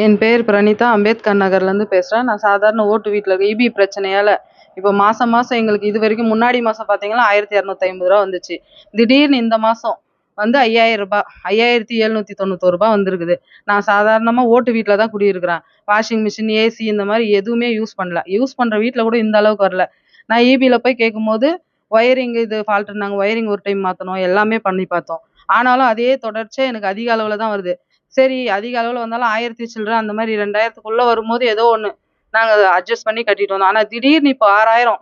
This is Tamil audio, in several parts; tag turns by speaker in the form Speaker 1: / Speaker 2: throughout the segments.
Speaker 1: என் பேர் பிரணிதா. அம்பேத்கர் நகர்லேருந்து பேசுறேன். நான் சாதாரண ஓட்டு வீட்ல இருக்கேன். ஈபி பிரச்சனையால இப்போ மாசம் மாசம் எங்களுக்கு இதுவரைக்கும் முன்னாடி மாசம் பார்த்தீங்கன்னா, ரூ. 1250 வந்துச்சு. திடீர்னு இந்த மாசம் வந்து ரூ. 5000 ரூ. 5791 வந்திருக்குது. நான் சாதாரணமா ஓட்டு வீட்ல தான் குடியிருக்கிறேன். வாஷிங் மிஷின், ஏசி இந்த மாரி எதுவுமே யூஸ் பண்ணல. யூஸ் பண்ற வீட்ல கூட இந்த அளவுக்கு வரல. நான் ஈபில போய் கேட்கும்போது, ஒயரிங் இது ஃபால்ட்டுன்னாங்க. ஒயரிங் ஒரு டைம் மாத்தணும். எல்லாமே பண்ணி பார்த்தோம். ஆனாலும் அதே தொடர்ச்சியா எனக்கு அதிக அளவுல தான் வருது. சரி, அதிக அளவுல வந்தாலும் 1000 சில்ற அந்த மாரி 2000த்துக்குள்ள வரும்போது ஏதோ ஒண்ணு நாங்க அட்ஜஸ்ட் பண்ணி கட்டிட்டு வந்தோம். ஆனா திடீர்னு இப்போ 6000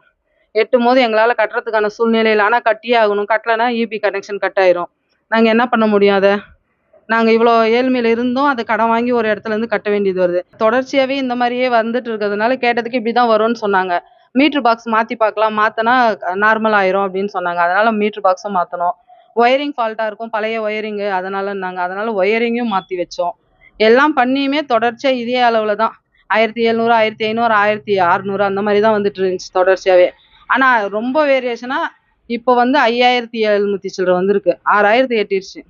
Speaker 1: எட்டும்போது எங்களால கட்டுறதுக்கான சூழ்நிலை இல்ல. ஆனா கட்டியே ஆகணும். கட்டலன்னா ஈபி கனெக்ஷன் கட் ஆயிரும். நாங்க என்ன பண்ண முடியும் அத? நாங்க இவ்வளோ ஏழ்மையில இருந்தும் அத கடன் வாங்கி ஒரு இடத்துல இருந்து கட்ட வேண்டியது வருது. தொடர்ச்சியாவே இந்த மாரியே வந்துட்டு இருக்கிறதுனால கேட்டதுக்கு இப்படிதான் வரும்னு சொன்னாங்க. மீட்டர் பாக்ஸ் மாத்தி பார்க்கலாம். மாத்துனா நார்மல் ஆயிரும் அப்படின்னு சொன்னாங்க. அதனால மீட்டர் பாக்ஸும் மாத்துனோம். ஒயரிங் ஃபால்ட்டா இருக்கும். பழைய ஒயரிங்கு அதனாலன்னாங்க. அதனால ஒயரிங்கும் மாத்தி வச்சோம். எல்லாம் பண்ணியுமே தொடர்ச்சியா இதே அளவுல தான். 1700, 1500, 1600 அந்த மாரி தான் வந்துட்டு இருந்துச்சு தொடர்ச்சியாவே. ஆனா ரொம்ப வேரியேஷனா இப்போ வந்து 5700 சில்ற வந்திருக்கு. 6000 எட்டிருச்சு.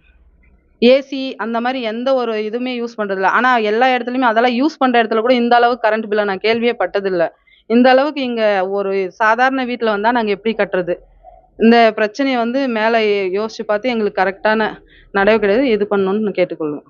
Speaker 1: ஏசி அந்த மாரி எந்த ஒரு இதுவுமே யூஸ் பண்றதில்ல. ஆனா எல்லா இடத்துலயுமே அதெல்லாம் யூஸ் பண்ற இடத்துல கூட இந்த அளவுக்கு கரண்ட் பில்ல நான் கேள்வியே பட்டதில்ல. இந்த அளவுக்கு இங்க ஒரு சாதாரண வீட்ல வந்தா நாங்க எப்படி கட்டுறது? இந்த பிரச்சனைய வந்து மேல யோசிச்சு பார்த்து எங்களுக்கு கரெக்ட்டான நடவடிக்கை இது பண்ணணும்னு கேட்டுக்கொள்வோம்.